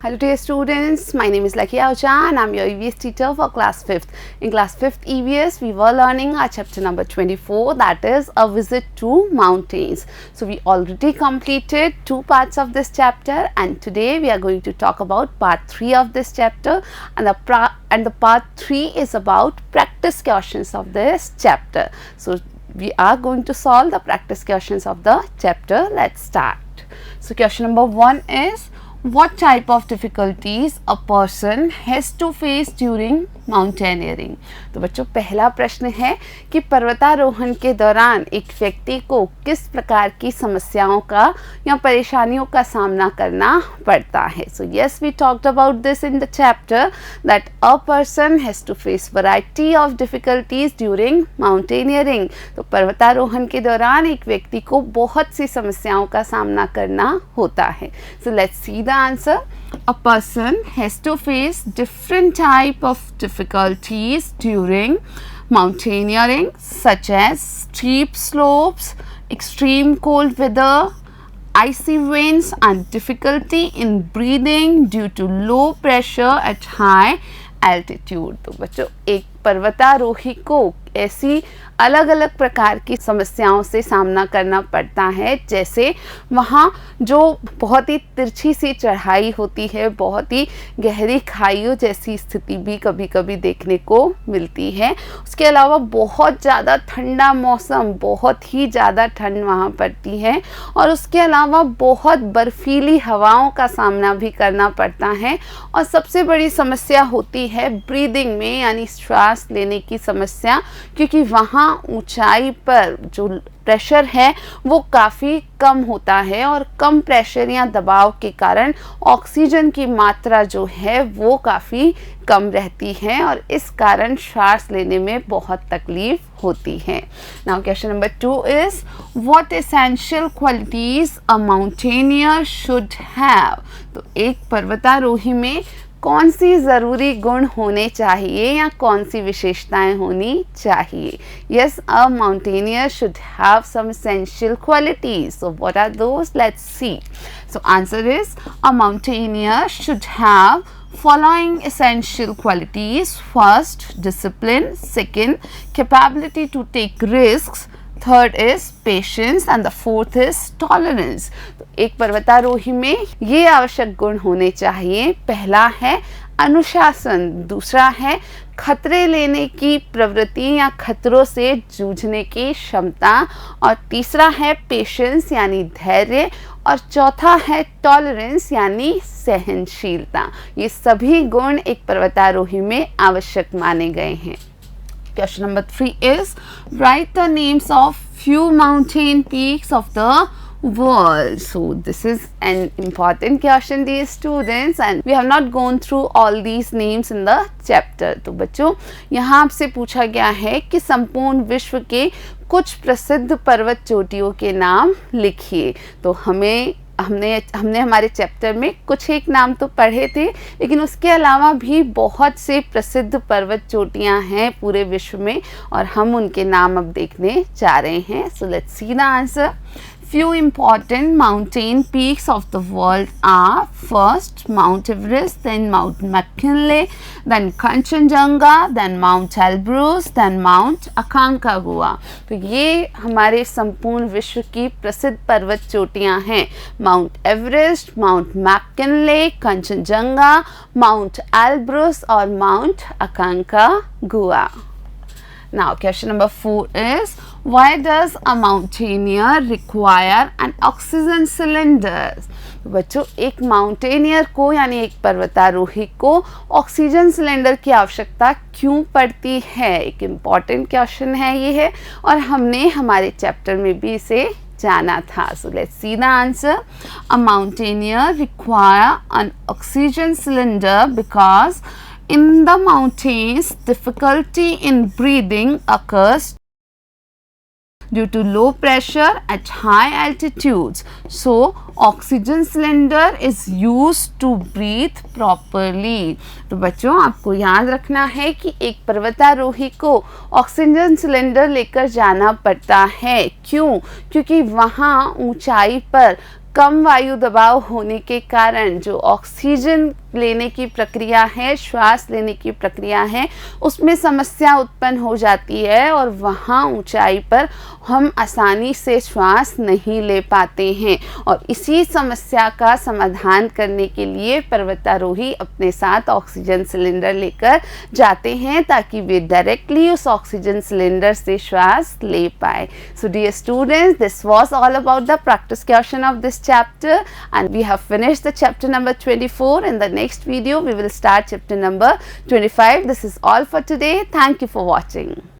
Hello dear students, my name is Lucky Ahuja and I'm your EVS teacher for class 5th. In class 5th EVS, we were learning our chapter number 24, that is a visit to mountains. So we already completed 2 parts of this chapter and today we are going to talk about part 3 of this chapter, and the part 3 is about practice questions of this chapter. So we are going to solve the practice questions of the chapter. Let's start. So question number 1 is, what type of difficulties a person has to face during mountaineering? तो बच्चों पहला प्रश्न है कि पर्वतारोहण के दौरान एक व्यक्ति को किस प्रकार की समस्याओं का या परेशानियों का सामना करना पड़ता है. So yes, we talked about this in the chapter that a person has to face variety of difficulties during mountaineering. तो पर्वतारोहण के दौरान एक व्यक्ति को बहुत सी समस्याओं का सामना करना होता है. So let's see the answer. A person has to face different type of difficulties during mountaineering, such as steep slopes, extreme cold weather, icy winds, and difficulty in breathing due to low pressure at high altitude. तो बच्चों एक पर्वतारोही को ऐसी अलग अलग प्रकार की समस्याओं से सामना करना पड़ता है, जैसे वहाँ जो बहुत ही तिरछी सी चढ़ाई होती है, बहुत ही गहरी खाइयों जैसी स्थिति भी कभी कभी देखने को मिलती है. उसके अलावा बहुत ज़्यादा ठंडा मौसम, बहुत ही ज़्यादा ठंड वहाँ पड़ती है, और उसके अलावा बहुत बर्फीली हवाओं का सामना भी करना पड़ता है. और सबसे बड़ी समस्या होती है ब्रीदिंग में, यानी श्वास लेने की समस्या, क्योंकि वहाँ ऊंचाई पर जो प्रेशर है वो काफ़ी कम होता है, और कम प्रेशर या दबाव के कारण ऑक्सीजन की मात्रा जो है वो काफ़ी कम रहती है, और इस कारण श्वास लेने में बहुत तकलीफ होती है. Now question number 2 is, what essential qualities a mountaineer should have? तो एक पर्वतारोही में कौन सी ज़रूरी गुण होने चाहिए या कौन सी विशेषताएं होनी चाहिए? Yes, a mountaineer should have some essential qualities. So what are those? Let's see. So answer is, a mountaineer should have following essential qualities. First, discipline. Second, capability to take risks. Third is patience and the fourth is tolerance. तो एक पर्वतारोही में ये आवश्यक गुण होने चाहिए. पहला है अनुशासन, दूसरा है खतरे लेने की प्रवृत्ति या खतरों से जूझने की क्षमता, और तीसरा है पेशेंस यानी धैर्य, और चौथा है टॉलरेंस यानी सहनशीलता. ये सभी गुण एक पर्वतारोही में आवश्यक माने गए हैं. Question number 3 is, write the names of few mountain peaks of the world. So this is an important question, dear students, and we have not gone through all these names in the chapter. तो बच्चों यहाँ आपसे पूछा गया है कि संपूर्ण विश्व के कुछ प्रसिद्ध पर्वत चोटियों के नाम लिखिए. तो हमने हमारे चैप्टर में कुछ एक नाम तो पढ़े थे, लेकिन उसके अलावा भी बहुत से प्रसिद्ध पर्वत चोटियां हैं पूरे विश्व में, और हम उनके नाम अब देखने जा रहे हैं. So let's see the answer. Few important mountain peaks of the world are, first Mount Everest, then Mount McKinley, then Kanchenjunga, then Mount Elbrus, then Mount Aconcagua. तो ये हमारे संपूर्ण विश्व की प्रसिद्ध पर्वत चोटियाँ हैं. Mount Everest, Mount McKinley, Kanchenjunga, Mount Elbrus और Mount Aconcagua. Now question number 4 is, why does a mountaineer require an oxygen cylinder? बच्चों एक माउंटेनियर को यानी एक पर्वतारोही को ऑक्सीजन सिलेंडर की आवश्यकता क्यों पड़ती है? एक इम्पॉर्टेंट क्वेश्चन है ये है, और हमने हमारे चैप्टर में भी इसे जाना था. So let's see the answer. A mountaineer require an oxygen cylinder because in the mountains, difficulty in breathing occurs due to low pressure at high altitudes. So, oxygen cylinder is used to breathe properly. तो बच्चों आपको याद रखना है कि एक पर्वतारोही को ऑक्सीजन सिलेंडर लेकर जाना पड़ता है. क्यों? क्योंकि वहाँ ऊंचाई पर कम वायु दबाव होने के कारण जो ऑक्सीजन लेने की प्रक्रिया है, श्वास लेने की प्रक्रिया है, उसमें समस्या उत्पन्न हो जाती है और वहाँ ऊंचाई पर हम आसानी से श्वास नहीं ले पाते हैं। और इसी समस्या का समाधान करने के लिए पर्वतारोही अपने साथ ऑक्सीजन सिलेंडर लेकर जाते हैं ताकि वे डायरेक्टली उस ऑक्सीजन सिलेंडर से श्वास ले पाए। So dear students, this was all about the practice question of this chapter, and we have finished the chapter number 24. In the next video we will start chapter number 25. This is all for today. Thank you for watching.